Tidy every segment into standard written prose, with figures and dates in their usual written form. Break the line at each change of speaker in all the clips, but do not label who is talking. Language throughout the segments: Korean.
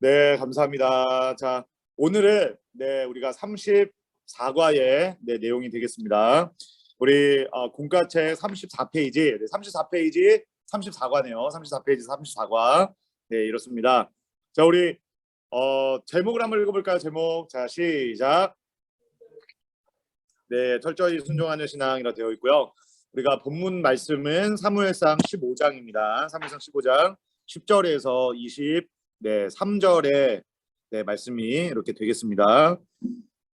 네, 감사합니다. 자, 오늘은 우리가 34과의 내용이 되겠습니다. 우리 공과책 34페이지, 34페이지 34과네요. 34페이지 34과. 네, 이렇습니다. 자, 우리 제목을 한번 읽어볼까요? 제목. 자, 시작. 네, 철저히 순종하는 신앙이라 되어 있고요. 우리가 본문 말씀은 사무엘상 15장입니다. 사무엘상 15장 10절에서 3절에 말씀이 이렇게 되겠습니다.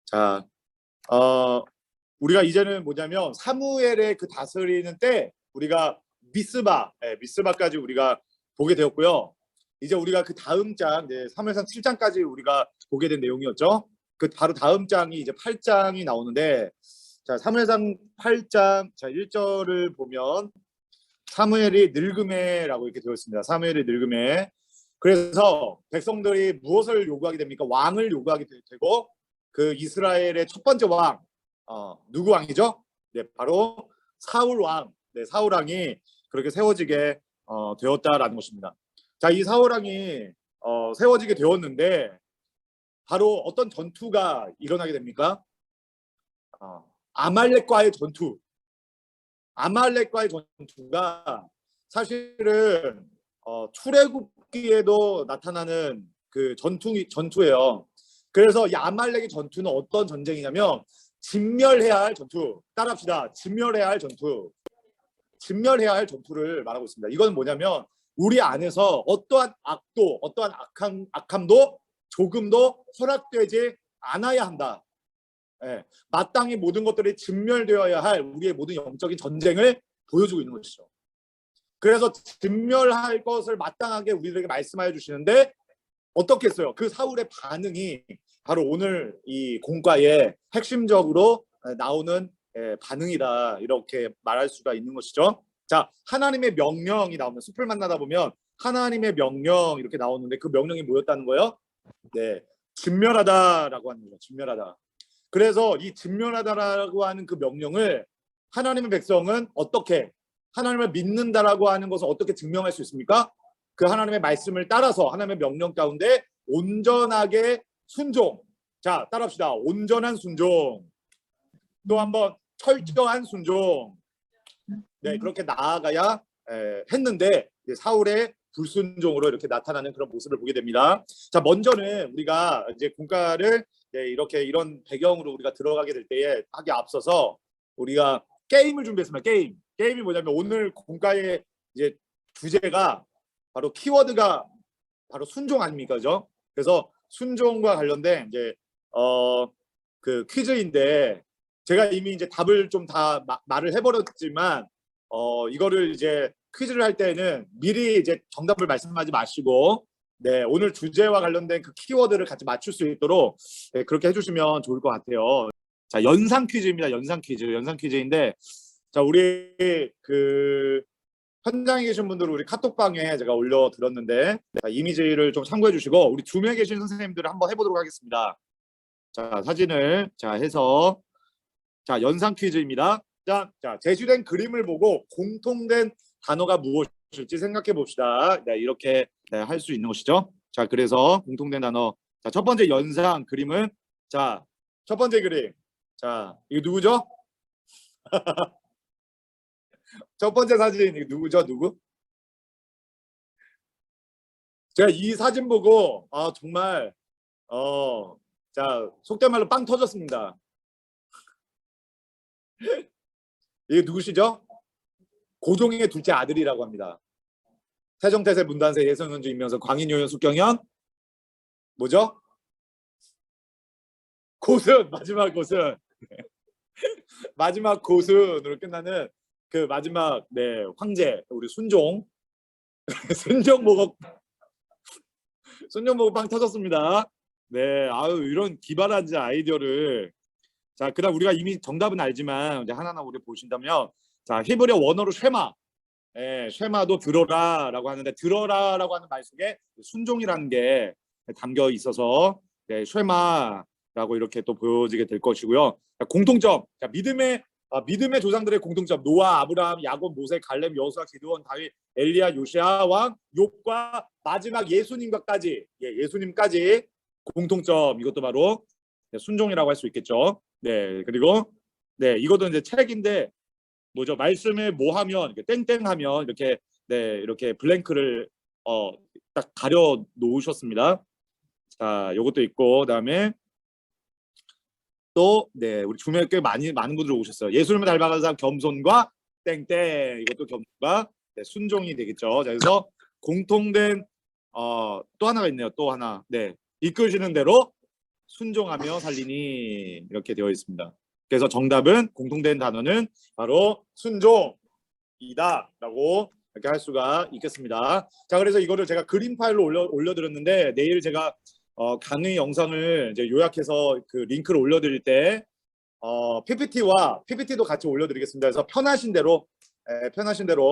자, 우리가 이제는 뭐냐면 사무엘의 그 다스리는 때 우리가 미스바까지 우리가 보게 되었고요. 이제 우리가 그 다음 장, 사무엘상 7장까지 우리가 보게 된 내용이었죠. 그 바로 다음 장이 이제 8장이 나오는데, 자, 사무엘상 8장 자 1절을 보면 사무엘이 늙음에라고 이렇게 되어 있습니다. 사무엘이 늙음에. 그래서 백성들이 무엇을 요구하게 됩니까? 왕을 요구하게 되고, 그 이스라엘의 첫 번째 왕, 누구 왕이죠? 네, 바로 사울 왕. 네, 사울 왕이 그렇게 세워지게 되었다라는 것입니다. 자, 이 사울 왕이 세워지게 되었는데 바로 어떤 전투가 일어나게 됩니까? 아말렉과의 전투. 아말렉과의 전투가 사실은 출애굽기에도 나타나는 그 전투예요. 그래서 이 아말렉의 전투는 어떤 전쟁이냐면 진멸해야 할 전투. 따라합시다. 진멸해야 할 전투. 진멸해야 할 전투를 말하고 있습니다. 이건 뭐냐면 우리 안에서 어떠한 악도, 어떠한 악함도 조금도 허락되지 않아야 한다. 예, 마땅히 모든 것들이 진멸되어야 할 우리의 모든 영적인 전쟁을 보여주고 있는 것이죠. 그래서 진멸할 것을 마땅하게 우리들에게 말씀하여 주시는데 어떻게 했어요? 그 사울의 반응이 바로 오늘 이 공과에 핵심적으로 나오는 반응이다, 이렇게 말할 수가 있는 것이죠. 자, 하나님의 명령이 나오면, 숲을 만나다 보면 하나님의 명령 이렇게 나오는데 그 명령이 뭐였다는 거예요? 네, 진멸하다라고 하는 거죠. 진멸하다. 그래서 이 진멸하다라고 하는 그 명령을 하나님의 백성은 어떻게, 하나님을 믿는다라고 하는 것을 어떻게 증명할 수 있습니까? 그 하나님의 말씀을 따라서 하나님의 명령 가운데 온전하게 순종. 자, 따라합시다. 온전한 순종. 또 한번 철저한 순종. 네, 그렇게 나아가야 했는데 사울의 불순종으로 이렇게 나타나는 그런 모습을 보게 됩니다. 자, 먼저는 우리가 이제 공과를 이렇게 이런 배경으로 우리가 들어가게 될 때에 하기 앞서서 우리가 게임을 준비했습니다. 게임이 뭐냐면 오늘 공과의 이제 주제가 바로 키워드가 바로 순종 아닙니까, 그죠? 그래서 순종과 관련된 이제 그 퀴즈인데 제가 이미 이제 답을 좀 다 말을 해버렸지만 이거를 이제 퀴즈를 할 때는 미리 이제 정답을 말씀하지 마시고 오늘 주제와 관련된 그 키워드를 같이 맞출 수 있도록 그렇게 해주시면 좋을 것 같아요. 자, 연상 퀴즈입니다. 연상 퀴즈인데, 자, 우리 그 현장에 계신 분들은 우리 카톡방에 제가 올려드렸는데 이미지를 좀 참고해 주시고 우리 줌에 계신 선생님들을 한번 해보도록 하겠습니다. 자, 사진을 해서, 자, 연상 퀴즈입니다. 자, 제시된 그림을 보고 공통된 단어가 무엇일지 생각해 봅시다. 이렇게 할 수 있는 것이죠. 자, 그래서 공통된 단어. 자, 첫 번째 연상 그림은, 자, 첫 번째 그림. 자, 이거 누구죠? 첫 번째 사진 이거 누구죠? 누구? 제가 이 사진 보고 정말 자, 속된 말로 빵 터졌습니다. 이게 누구시죠? 고종의 둘째 아들이라고 합니다. 세종태세 문단세 예성현주 임명석 광인요연 숙경현 뭐죠? 고순. 마지막 고순. 마지막 고순으로 끝나는 그 마지막 황제 우리 순종. 순종 보고 빵 터졌습니다. 네, 아유, 이런 기발한 아이디어를. 자, 그다음 우리가 이미 정답은 알지만 이제 하나하나 우리 보신다면, 자, 히브리어 원어로 쉐마. 쉐마도 들어라라고 하는데, 들어라라고 하는 말 속에 순종이라는 게 담겨 있어서 쉐마라고 이렇게 또 보여지게 될 것이고요. 자, 공통점. 자, 믿음의 믿음의 조상들의 공통점 노아, 아브라함, 야곱, 모세, 갈렙, 여호수아, 기드온, 다윗, 엘리야, 요시야 왕, 욥과 마지막 예수님까지 예수님까지 공통점 이것도 바로 순종이라고 할 수 있겠죠. 네 그리고 네 이것도 이제 책인데 뭐죠 말씀을 뭐 하면 땡땡하면 이렇게 네 이렇게 블랭크를 딱 가려 놓으셨습니다. 자 요것도 있고 그다음에 또 네 우리 주변에 꽤 많은 분들 오셨어요. 예수님을 닮아가는 사람 겸손과 땡땡 이것도 겸손과 네, 순종이 되겠죠. 자, 그래서 공통된 또 하나가 있네요. 또 하나 네 이끄시는 대로 순종하며 살리니 이렇게 되어 있습니다. 그래서 정답은 공통된 단어는 바로 순종이다라고 이렇게 할 수가 있겠습니다. 자 그래서 이거를 제가 그림 파일로 올려드렸는데 내일 제가 강의 영상을 이제 요약해서 그 링크를 올려드릴 때 PPT도 같이 올려드리겠습니다. 그래서 편하신 대로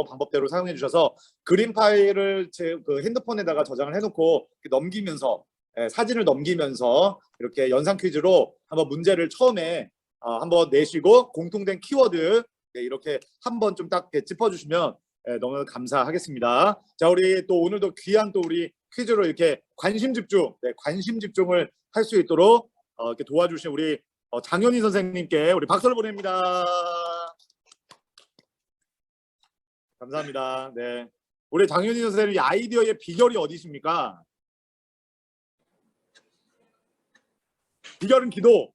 방법대로 사용해 주셔서 그림 파일을 제 그 핸드폰에다가 저장을 해놓고 넘기면서 사진을 넘기면서 이렇게 연상 퀴즈로 한번 문제를 처음에 한번 내시고 공통된 키워드 이렇게 한번 좀 딱 짚어주시면 너무 감사하겠습니다. 자 우리 또 오늘도 귀한 또 우리 퀴즈로 이렇게 관심 집중을 할 수 있도록 이렇게 도와주신 우리 장현희 선생님께 우리 박수를 보냅니다. 감사합니다. 네, 우리 장현희 선생님 아이디어의 비결이 어디십니까? 비결은 기도.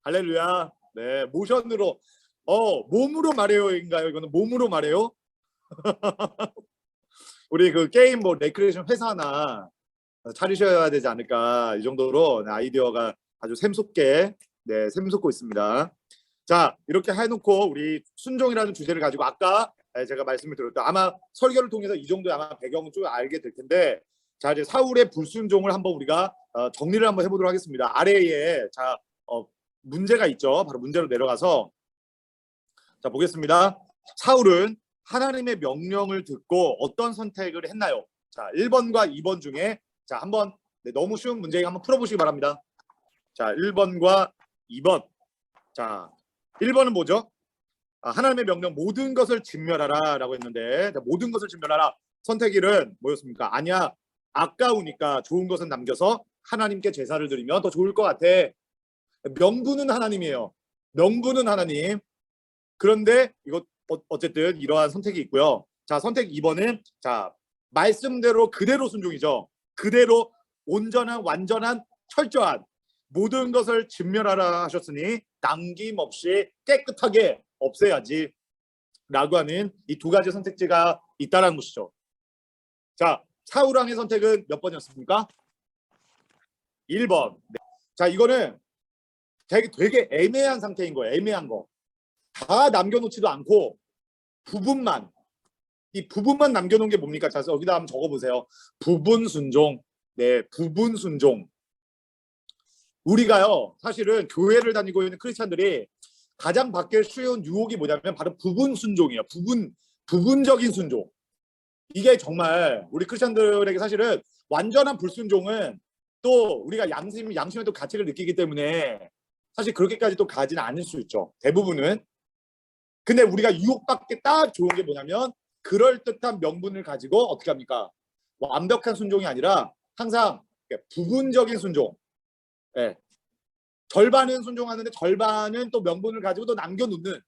할렐루야. 네, 모션으로 몸으로 말해요인가요? 이거는 몸으로 말해요. 우리 그 게임 뭐 레크레이션 회사나 차리셔야 되지 않을까 이 정도로 아이디어가 아주 샘솟게 샘솟고 있습니다. 자 이렇게 해놓고 우리 순종이라는 주제를 가지고 아까 제가 말씀을 드렸다. 아마 설교를 통해서 이 정도의 아마 배경은 좀 알게 될 텐데 자 이제 사울의 불순종을 한번 우리가 정리를 한번 해보도록 하겠습니다. 아래에 자 문제가 있죠. 바로 문제로 내려가서 자 보겠습니다. 사울은 하나님의 명령을 듣고 어떤 선택을 했나요? 자 1번과 2번 중에 자 한번 너무 쉬운 문제 한번 풀어보시기 바랍니다. 자 1번과 2번. 자 1번은 뭐죠? 하나님의 명령 모든 것을 진멸하라 라고 했는데 자, 모든 것을 진멸하라. 선택 1은 뭐였습니까? 아니야 아까우니까 좋은 것은 남겨서 하나님께 제사를 드리면 더 좋을 것 같아. 명분은 하나님이에요. 명분은 하나님. 그런데 이거 어쨌든 이러한 선택이 있고요. 자 선택 2번은 자 말씀대로 그대로 순종이죠. 그대로 온전한 완전한 철저한 모든 것을 진멸하라 하셨으니 남김없이 깨끗하게 없애야지 라고 하는 이 두 가지 선택지가 있다는 것이죠. 자 사울왕의 선택은 몇 번이었습니까? 1번. 네. 자 이거는 되게 애매한 상태인 거예요. 애매한 거. 다 남겨놓지도 않고 부분만 이 부분만 남겨놓은 게 뭡니까? 자 여기다 한번 적어보세요. 부분 순종. 네, 부분 순종. 우리가요 사실은 교회를 다니고 있는 크리스찬들이 가장 받기 쉬운 유혹이 뭐냐면 바로 부분 순종이에요. 부분적인 순종. 이게 정말 우리 크리스찬들에게 사실은 완전한 불순종은 또 우리가 양심의 또 가책을 느끼기 때문에 사실 그렇게까지 또 가지는 않을 수 있죠. 대부분은. 근데 우리가 유혹받기 딱 좋은 게 뭐냐면 그럴듯한 명분을 가지고 어떻게 합니까? 완벽한 순종이 아니라 항상 부분적인 순종. 네. 절반은 순종하는데 절반은 또 명분을 가지고 또 남겨놓는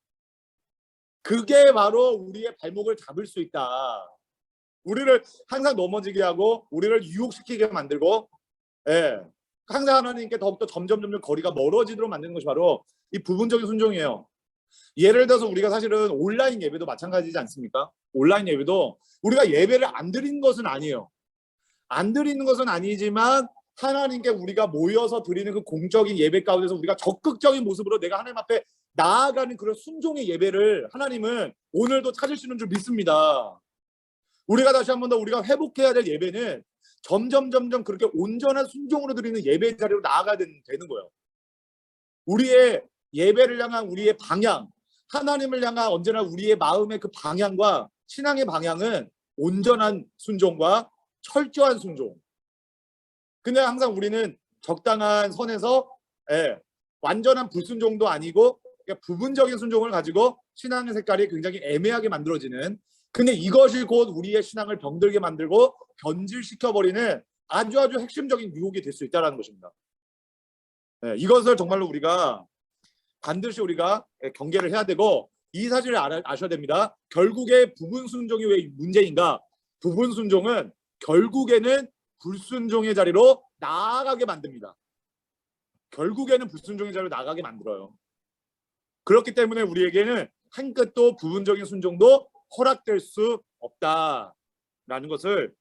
그게 바로 우리의 발목을 잡을 수 있다. 우리를 항상 넘어지게 하고 우리를 유혹시키게 만들고 예. 항상 하나님께 더욱더 점점 거리가 멀어지도록 만드는 것이 바로 이 부분적인 순종이에요. 예를 들어서 우리가 사실은 온라인 예배도 마찬가지지 않습니까? 온라인 예배도 우리가 예배를 안 드리는 것은 아니에요. 안 드리는 것은 아니지만 하나님께 우리가 모여서 드리는 그 공적인 예배 가운데서 우리가 적극적인 모습으로 내가 하나님 앞에 나아가는 그런 순종의 예배를 하나님은 오늘도 찾으시는 줄 믿습니다. 우리가 다시 한 번 더 우리가 회복해야 될 예배는 점점 그렇게 온전한 순종으로 드리는 예배 자리로 나아가야 되는 거예요. 우리의 예배를 향한 우리의 방향, 하나님을 향한 언제나 우리의 마음의 그 방향과 신앙의 방향은 온전한 순종과 철저한 순종. 근데 항상 우리는 적당한 선에서 완전한 불순종도 아니고 그러니까 부분적인 순종을 가지고 신앙의 색깔이 굉장히 애매하게 만들어지는, 근데 이것이 곧 우리의 신앙을 병들게 만들고 변질시켜버리는 아주 핵심적인 유혹이 될 수 있다는 것입니다. 네, 이것을 정말로 우리가 반드시 우리가 경계를 해야 되고, 이 사실을 아셔야 됩니다. 결국에 부분 순종이 왜 문제인가? 부분 순종은 결국에는 불순종의 자리로 나아가게 만듭니다. 결국에는 불순종의 자리로 나아가게 만들어요. 그렇기 때문에 우리에게는 한 끗도 부분적인 순종도 허락될 수 없다라는 것을,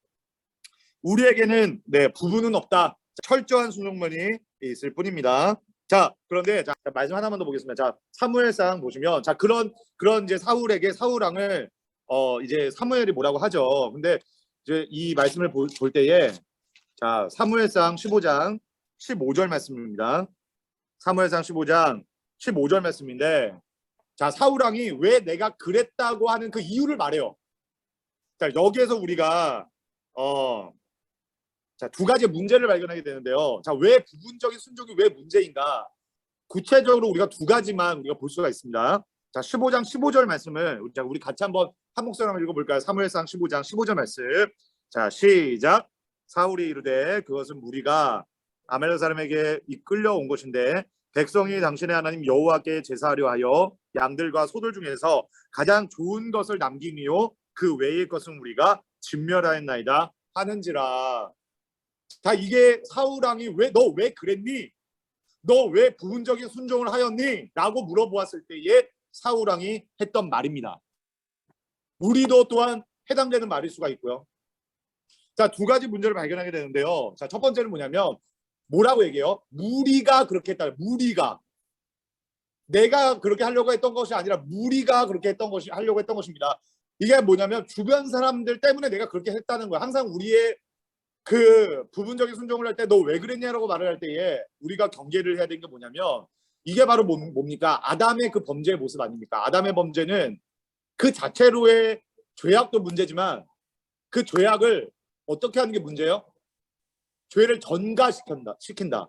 우리에게는 부분은 없다. 철저한 순종만이 있을 뿐입니다. 자, 그런데 말씀 하나만 더 보겠습니다. 자, 사무엘상 보시면 그런 이제 사울 왕을 이제 사무엘이 뭐라고 하죠. 근데 이제 이 말씀을 볼 때에 자, 사무엘상 15장 15절 말씀입니다. 사무엘상 15장 15절 말씀인데, 자, 사울 왕이 왜 내가 그랬다고 하는 그 이유를 말해요. 자, 여기에서 우리가 자, 두 가지 문제를 발견하게 되는데요. 자, 왜 부분적인 순종이 왜 문제인가? 구체적으로 우리가 두 가지만 우리가 볼 수가 있습니다. 자, 15장 15절 말씀을 우리 같이 한번 한 목소리로 한번 읽어볼까요? 사무엘상 15장 15절 말씀. 자, 시작. 사울이 이르되 그것은 무리가 아말렉 사람에게 이끌려온 것인데 백성이 당신의 하나님 여호와께 제사하려 하여 양들과 소들 중에서 가장 좋은 것을 남기니요 그 외의 것은 우리가 진멸하였나이다 하는지라. 자, 이게 사울 왕이 너 왜 그랬니? 너 왜 부분적인 순종을 하였니? 라고 물어보았을 때에 사울 왕이 했던 말입니다. 우리도 또한 해당되는 말일 수가 있고요. 자, 두 가지 문제를 발견하게 되는데요. 자, 첫 번째는 뭐냐면 뭐라고 얘기해요? 무리가 그렇게 했다. 무리가. 내가 그렇게 하려고 했던 것이 아니라 무리가 그렇게 하려고 했던 것입니다. 이게 뭐냐면 주변 사람들 때문에 내가 그렇게 했다는 거야. 항상 우리의 그 부분적인 순종을 할 때 너 왜 그랬냐라고 말을 할 때에 우리가 경계를 해야 되는 게 뭐냐면, 이게 바로 뭡니까? 아담의 그 범죄의 모습 아닙니까? 아담의 범죄는 그 자체로의 죄악도 문제지만 그 죄악을 어떻게 하는 게 문제예요? 죄를 전가시킨다.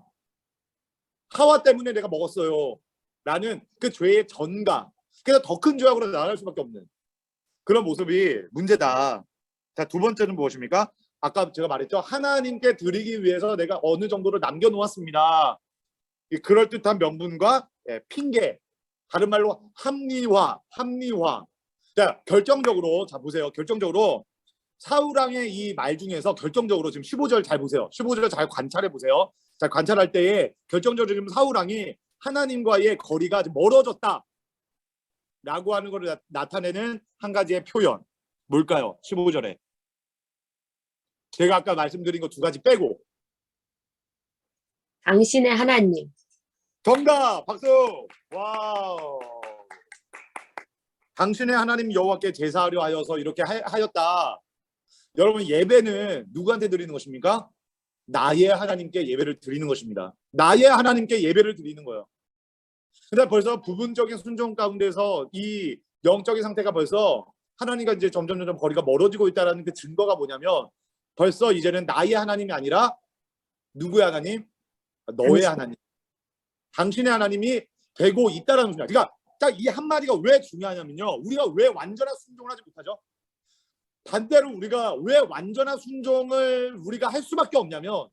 하와 때문에 내가 먹었어요 라는 그 죄의 전가. 그래서 더 큰 죄악으로 나아갈 수밖에 없는 그런 모습이 문제다. 자, 두 번째는 무엇입니까? 아까 제가 말했죠. 하나님께 드리기 위해서 내가 어느 정도를 남겨놓았습니다. 그럴듯한 명분과 핑계, 다른 말로 합리화. 자, 결정적으로 자 보세요. 결정적으로 사울 왕의 이 말 중에서 결정적으로 지금 15절 잘 보세요. 15절 잘 관찰해 보세요. 자, 관찰할 때에 결정적으로 지금 사울 왕이 하나님과의 거리가 멀어졌다 라고 하는 것을 나타내는 한 가지의 표현. 뭘까요? 15절에 제가 아까 말씀드린 거 두 가지 빼고.
당신의 하나님.
정답! 박수! 와우! 당신의 하나님 여호와께 제사하려 하여서 이렇게 하였다. 여러분, 예배는 누구한테 드리는 것입니까? 나의 하나님께 예배를 드리는 것입니다. 나의 하나님께 예배를 드리는 거예요. 근데 벌써 부분적인 순종 가운데서 이 영적인 상태가 벌써 하나님과 이제 점점 거리가 멀어지고 있다는 그 증거가 뭐냐면, 벌써 이제는 나의 하나님이 아니라 누구의 하나님? 너의 하나님. 당신의 하나님이 되고 있다는 것입니다. 그러니까 딱 이 한마디가 왜 중요하냐면요. 우리가 왜 완전한 순종을 하지 못하죠? 반대로 우리가 왜 완전한 순종을 우리가 할 수밖에 없냐면,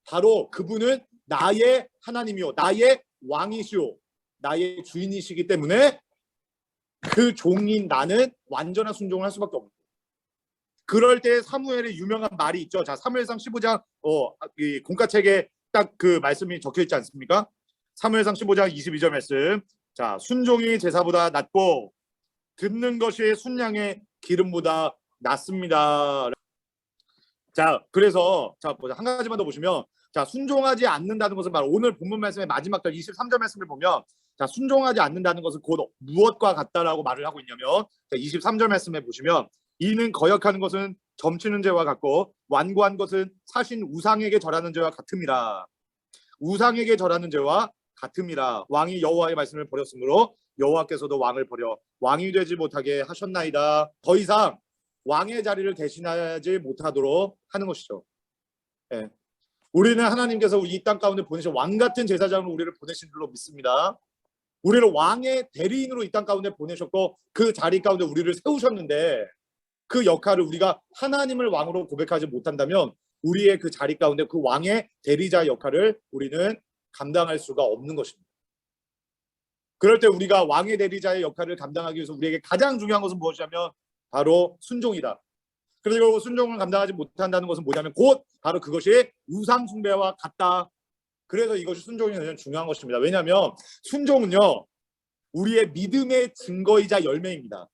바로 그분은 나의 하나님이요, 나의 왕이시오, 나의 주인이시기 때문에 그 종인 나는 완전한 순종을 할 수밖에 없는 거예요. 그럴 때 사무엘의 유명한 말이 있죠. 자, 사무엘상 15장 이 공과책에 딱 그 말씀이 적혀 있지 않습니까? 사무엘상 15장 22절 말씀. 자, 순종이 제사보다 낫고 듣는 것이 순양의 기름보다 낫습니다. 자, 그래서 자, 한 가지만 더 보시면, 자, 순종하지 않는다는 것은 바로 오늘 본문 말씀의 마지막 절 23절 말씀을 보면, 자, 순종하지 않는다는 것은 곧 무엇과 같다라고 말을 하고 있냐면, 자, 23절 말씀에 보시면, 이는 거역하는 것은 점치는 죄와 같고 완고한 것은 사신 우상에게 절하는 죄와 같음이라. 우상에게 절하는 죄와 같음이라. 왕이 여호와의 말씀을 버렸으므로 여호와께서도 왕을 버려 왕이 되지 못하게 하셨나이다. 더 이상 왕의 자리를 대신하지 못하도록 하는 것이죠. 예. 우리는 하나님께서 이 땅 가운데 보내신 왕 같은 제사장으로 우리를 보내신 줄로 믿습니다. 우리를 왕의 대리인으로 이 땅 가운데 보내셨고 그 자리 가운데 우리를 세우셨는데 그 역할을 우리가 하나님을 왕으로 고백하지 못한다면 우리의 그 자리 가운데 그 왕의 대리자 역할을 우리는 감당할 수가 없는 것입니다. 그럴 때 우리가 왕의 대리자의 역할을 감당하기 위해서 우리에게 가장 중요한 것은 무엇이냐면 바로 순종이다. 그리고 순종을 감당하지 못한다는 것은 뭐냐면 곧 바로 그것이 우상 숭배와 같다. 그래서 이것이 순종이 굉장히 중요한 것입니다. 왜냐하면 순종은요 우리의 믿음의 증거이자 열매입니다.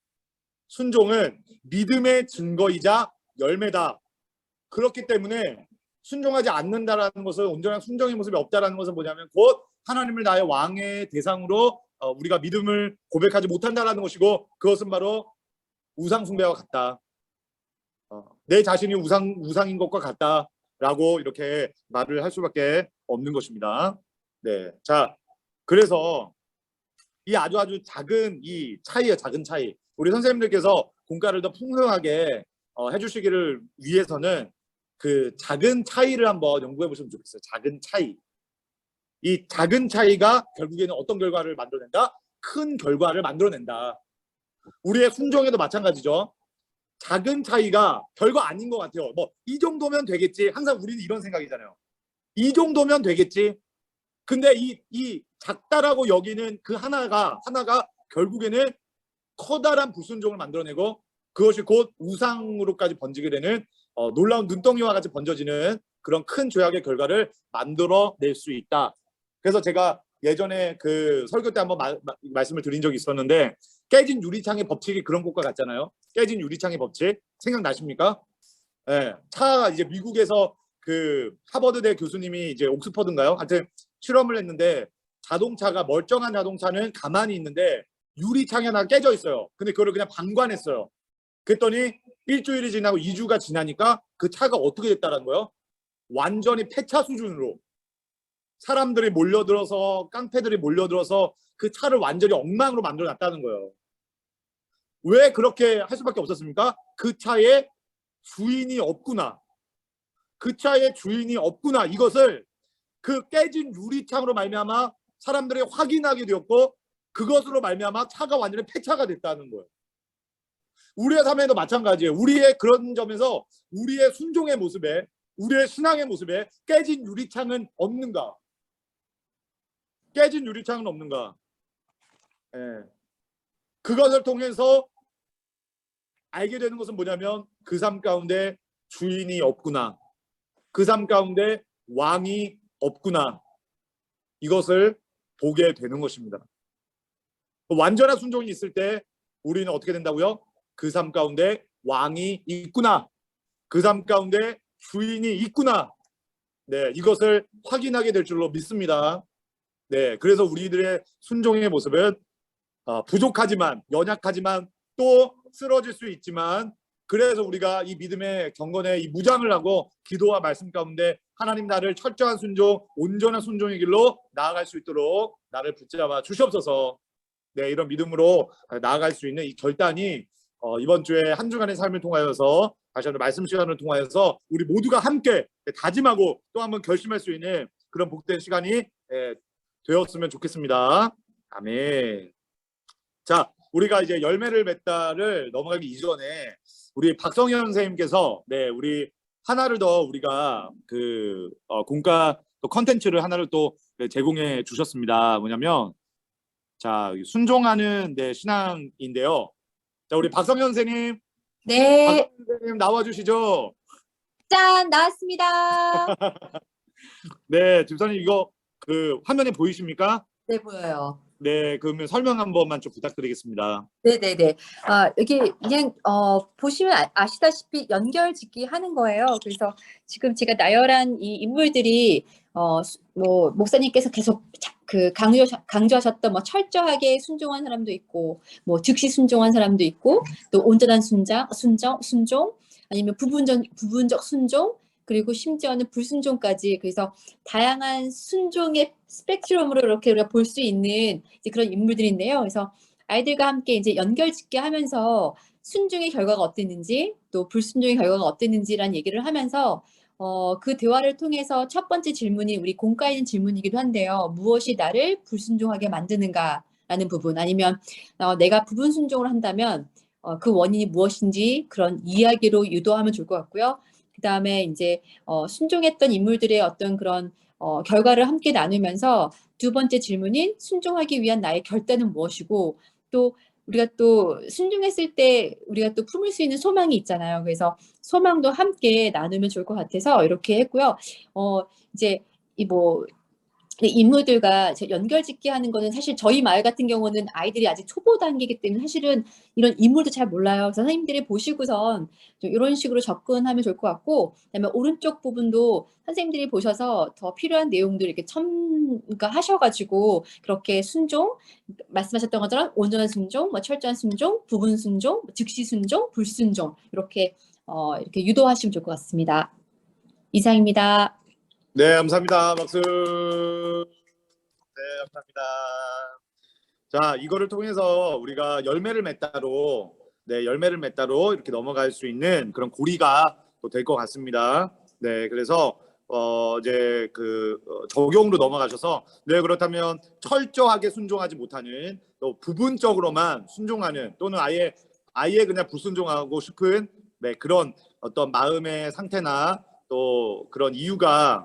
순종은 믿음의 증거이자 열매다. 그렇기 때문에 순종하지 않는다라는 것은 온전한 순종의 모습이 없다라는 것은 뭐냐면 곧 하나님을 나의 왕의 대상으로 우리가 믿음을 고백하지 못한다라는 것이고 그것은 바로 우상 숭배와 같다. 내 자신이 우상인 것과 같다라고 이렇게 말을 할 수밖에 없는 것입니다. 네, 자 그래서 이 아주 작은 이 차이예요. 작은 차이. 우리 선생님들께서 공과를 더 풍성하게 해주시기를 위해서는 그 작은 차이를 한번 연구해 보시면 좋겠어요. 작은 차이. 이 작은 차이가 결국에는 어떤 결과를 만들어낸다? 큰 결과를 만들어낸다. 우리의 순종에도 마찬가지죠. 작은 차이가 별거 아닌 것 같아요. 뭐 이 정도면 되겠지. 항상 우리는 이런 생각이잖아요. 이 정도면 되겠지. 근데 이 작다라고 여기는 그 하나가 결국에는 커다란 불순종을 만들어내고 그것이 곧 우상으로까지 번지게 되는 놀라운 눈덩이와 같이 번져지는 그런 큰 죄악의 결과를 만들어낼 수 있다. 그래서 제가 예전에 그 설교 때 한번 말씀을 드린 적이 있었는데 깨진 유리창의 법칙이 그런 것과 같잖아요. 깨진 유리창의 법칙 생각나십니까? 네, 차 이제 미국에서 그 하버드대 교수님이 이제 옥스퍼드인가요? 하여튼 실험을 했는데 자동차가 멀쩡한 자동차는 가만히 있는데 유리창이 하나 깨져 있어요. 근데 그거를 그냥 방관했어요. 그랬더니 일주일이 지나고 2주가 지나니까 그 차가 어떻게 됐다라는 거예요? 완전히 폐차 수준으로 사람들이 몰려들어서 깡패들이 몰려들어서 그 차를 완전히 엉망으로 만들어놨다는 거예요. 왜 그렇게 할 수밖에 없었습니까? 그 차에 주인이 없구나. 그 차에 주인이 없구나. 이것을 그 깨진 유리창으로 말미암아 사람들이 확인하게 되었고 그것으로 말미암아 차가 완전히 폐차가 됐다는 거예요. 우리의 삶에도 마찬가지예요. 우리의 그런 점에서 우리의 순종의 모습에 우리의 신앙의 모습에 깨진 유리창은 없는가? 깨진 유리창은 없는가? 예. 그것을 통해서 알게 되는 것은 뭐냐면 그 삶 가운데 주인이 없구나. 그 삶 가운데 왕이 없구나. 이것을 보게 되는 것입니다. 완전한 순종이 있을 때 우리는 어떻게 된다고요? 그 삶 가운데 왕이 있구나. 그 삶 가운데 주인이 있구나. 네, 이것을 확인하게 될 줄로 믿습니다. 네, 그래서 우리들의 순종의 모습은 부족하지만 연약하지만 또 쓰러질 수 있지만 그래서 우리가 이 믿음의 경건에 이 무장을 하고 기도와 말씀 가운데 하나님 나를 철저한 순종, 온전한 순종의 길로 나아갈 수 있도록 나를 붙잡아 주시옵소서. 네, 이런 믿음으로 나아갈 수 있는 이 결단이 이번 주에 한 주간의 삶을 통하여서 다시 한번 말씀 시간을 통하여서 우리 모두가 함께 다짐하고 또 한번 결심할 수 있는 그런 복된 시간이 되었으면 좋겠습니다. 아멘. 자, 우리가 이제 열매를 맺다를 넘어가기 이전에 우리 박성현 선생님께서 네, 우리 하나를 더 우리가 그 공과 또 컨텐츠를 하나를 또 제공해 주셨습니다. 뭐냐면 자, 순종하는 네, 신앙인데요. 자, 우리 박성현 선생님.
네.
박성현 선생님 나와 주시죠.
짠, 나왔습니다.
네, 집사님 이거 그 화면에 보이십니까?
네, 보여요.
네, 그러면 설명 한 번만 좀 부탁드리겠습니다.
네네네. 여기 그냥 보시면 아시다시피 연결짓기 하는 거예요. 그래서 지금 제가 나열한 이 인물들이 뭐 목사님께서 계속 그 강조하셨던 뭐 철저하게 순종한 사람도 있고, 뭐 즉시 순종한 사람도 있고, 또 온전한 순종, 아니면 부분적 순종, 그리고 심지어는 불순종까지. 그래서 다양한 순종의 스펙트럼으로 이렇게 우리가 볼 수 있는 이제 그런 인물들인데요. 그래서 아이들과 함께 이제 연결짓기 하면서 순종의 결과가 어땠는지 또 불순종의 결과가 어땠는지라는 얘기를 하면서 그 대화를 통해서 첫 번째 질문이 우리 공과에 있는 질문이기도 한데요. 무엇이 나를 불순종하게 만드는가? 순종이라는 부분 아니면 내가 부분 순종을 한다면 그 원인이 무엇인지 그런 이야기로 유도하면 좋을 것 같고요. 그다음에 이제 순종했던 인물들의 어떤 그런 결과를 함께 나누면서 두 번째 질문인 순종하기 위한 나의 결단은 무엇이고 또 우리가 또 순종했을 때 우리가 또 품을 수 있는 소망이 있잖아요. 그래서 소망도 함께 나누면 좋을 것 같아서 이렇게 했고요. 이제 이뭐 인물들과 연결짓기 하는 거는 사실 저희 마을 같은 경우는 아이들이 아직 초보 단계이기 때문에 사실은 이런 인물도 잘 몰라요. 그래서 선생님들이 보시고선 좀 이런 식으로 접근하면 좋을 것 같고, 그다음에 오른쪽 부분도 선생님들이 보셔서 더 필요한 내용들 이렇게 첨가하셔가지고 그렇게 순종, 말씀하셨던 것처럼 온전한 순종, 뭐 철저한 순종, 부분 순종, 즉시 순종, 불순종 이렇게 유도하시면 좋을 것 같습니다. 이상입니다.
네, 감사합니다. 박수. 네, 감사합니다. 자, 이거를 통해서 우리가 열매를 맺다로, 네, 열매를 맺다로 이렇게 넘어갈 수 있는 그런 고리가 또 될 것 같습니다. 네, 그래서 이제 적용으로 넘어가셔서, 네, 그렇다면 철저하게 순종하지 못하는, 또 부분적으로만 순종하는, 또는 아예 그냥 불순종하고 싶은, 네, 그런 어떤 마음의 상태나 또 그런 이유에는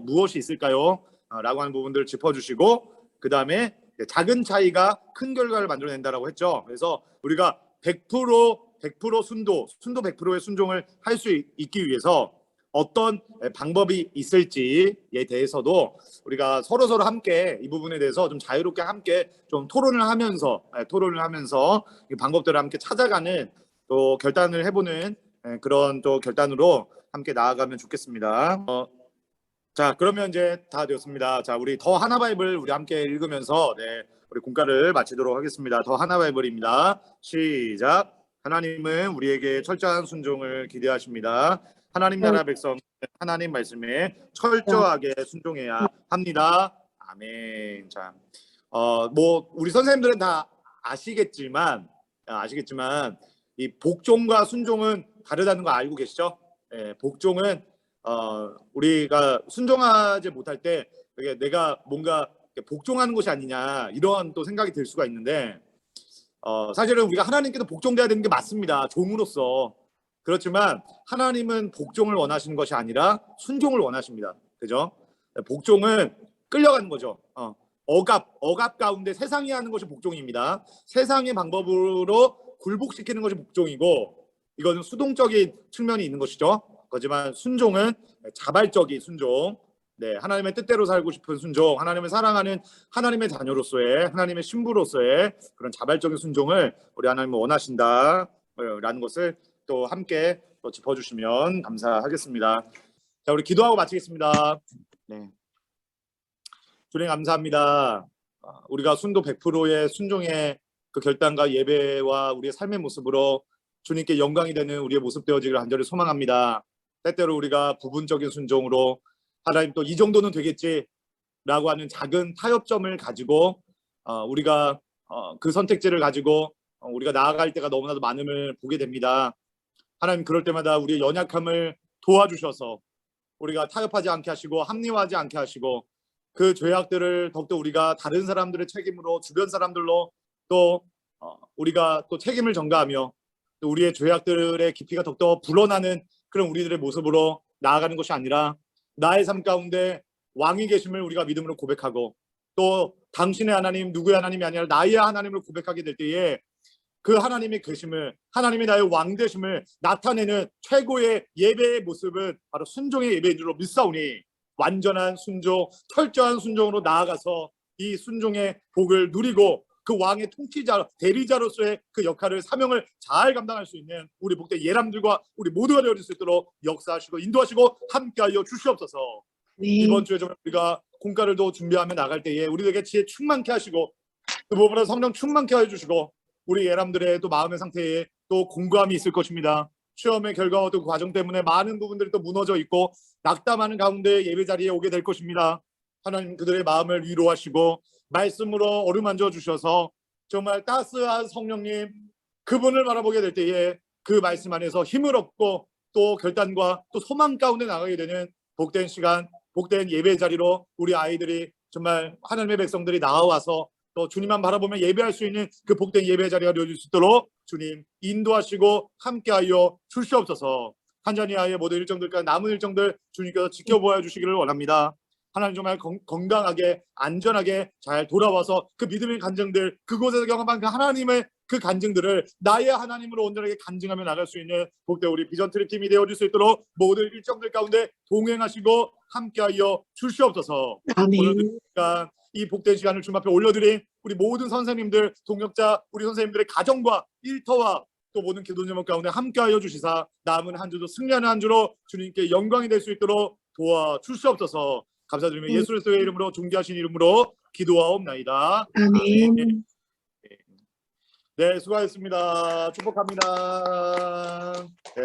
무엇이 있을까요? 라고 하는 부분들을 짚어주시고, 그 다음에 작은 차이가 큰 결과를 만들어낸다라고 했죠. 그래서 우리가 100% 순도 100%의 순종을 할 수 있기 위해서 어떤 방법이 있을지에 대해서도 우리가 서로 함께 이 부분에 대해서 좀 자유롭게 함께 좀 토론을 하면서 이 방법들을 함께 찾아가는 또 결단을 해보는 그런 또 결단으로 함께 나아가면 좋겠습니다. 자, 그러면 이제 다 되었습니다. 자, 우리 더 하나 바이블 우리 함께 읽으면서 네, 우리 공과를 마치도록 하겠습니다. 더 하나 바이블입니다. 시작. 하나님은 우리에게 철저한 순종을 기대하십니다. 하나님 나라 백성 하나님 말씀에 철저하게 순종해야 합니다. 아멘. 자, 뭐 우리 선생님들은 다 아시겠지만 이 복종과 순종은 다르다는 거 알고 계시죠? 예, 복종은 우리가 순종하지 못할 때 이게 내가 뭔가 복종하는 것이 아니냐 이런 또 생각이 들 수가 있는데 사실은 우리가 하나님께도 복종돼야 되는 게 맞습니다. 종으로서. 그렇지만 하나님은 복종을 원하시는 것이 아니라 순종을 원하십니다. 그죠? 복종은 끌려가는 거죠. 억압 가운데 세상이 하는 것이 복종입니다. 세상의 방법으로 굴복시키는 것이 복종이고 이거는 수동적인 측면이 있는 것이죠. 하지만 순종은 자발적인 순종, 네, 하나님의 뜻대로 살고 싶은 순종, 하나님을 사랑하는 하나님의 자녀로서의 하나님의 신부로서의 그런 자발적인 순종을 우리 하나님은 원하신다라는 것을 또 함께 또 짚어주시면 감사하겠습니다. 자, 우리 기도하고 마치겠습니다. 네, 주님 감사합니다. 우리가 순도 100%의 순종의 그 결단과 예배와 우리의 삶의 모습으로 주님께 영광이 되는 우리의 모습 되어지기를 간절히 소망합니다. 때때로 우리가 부분적인 순종으로 하나님 또 이 정도는 되겠지라고 하는 작은 타협점을 가지고 우리가 그 선택지를 가지고 우리가 나아갈 때가 너무나도 많음을 보게 됩니다. 하나님 그럴 때마다 우리의 연약함을 도와주셔서 우리가 타협하지 않게 하시고 합리화하지 않게 하시고 그 죄악들을 더욱더 우리가 다른 사람들의 책임으로 주변 사람들로 또 우리가 또 책임을 전가하며 또 우리의 죄악들의 깊이가 더욱더 불어나는 그런 우리들의 모습으로 나아가는 것이 아니라 나의 삶 가운데 왕이 계심을 우리가 믿음으로 고백하고 또 당신의 하나님 누구의 하나님이 아니라 나의 하나님을 고백하게 될 때에 그 하나님의 계심을 하나님이 나의 왕 되심을 나타내는 최고의 예배의 모습은 바로 순종의 예배인 줄로 믿사오니 완전한 순종, 철저한 순종으로 나아가서 이 순종의 복을 누리고 그 왕의 통치자, 대리자로서의 그 역할을 사명을 잘 감당할 수 있는 우리 복된 예람들과 우리 모두가 되어질 수 있도록 역사하시고 인도하시고 함께하여 주시옵소서.
네.
이번 주에 좀 우리가 공과를 또 준비하며 나갈 때에 우리에게 지혜 충만케 하시고 그 부분에 성령 충만케 해주시고 우리 예람들의 또 마음의 상태에 또 공감이 있을 것입니다. 시험의 결과와 또 그 과정 때문에 많은 부분들이 또 무너져 있고 낙담하는 가운데 예배 자리에 오게 될 것입니다. 하나님 그들의 마음을 위로하시고 말씀으로 어루만져 주셔서 정말 따스한 성령님 그분을 바라보게 될 때에 그 말씀 안에서 힘을 얻고 또 결단과 또 소망 가운데 나가게 되는 복된 시간, 복된 예배 자리로 우리 아이들이 정말 하나님의 백성들이 나와서 또 주님만 바라보며 예배할 수 있는 그 복된 예배 자리가 되어줄 수 있도록 주님 인도하시고 함께하여 주시옵소서. 한자니아의 모든 일정들과 남은 일정들 주님께서 지켜보아 주시기를 원합니다. 하나님 정말 건강하게 안전하게 잘 돌아와서 그 믿음의 간증들, 그곳에서 경험한 그 하나님의 그 간증들을 나의 하나님으로 온전하게 간증하며 나갈 수 있는 복된 우리 비전 트립 팀이 되어줄 수 있도록 모든 일정들 가운데 동행하시고 함께하여 주시옵소서. 오늘도 이 복된 시간을 주님 앞에 올려드린 우리 모든 선생님들, 동역자, 우리 선생님들의 가정과 일터와 또 모든 기도 제목 가운데 함께하여 주시사 남은 한 주도 승리하는 한 주로 주님께 영광이 될 수 있도록 도와주시옵소서. 감사드리며 예수 그리스도의 이름으로 존귀하신 이름으로 기도하옵나이다.
아멘.
네, 수고하셨습니다. 축복합니다. 네.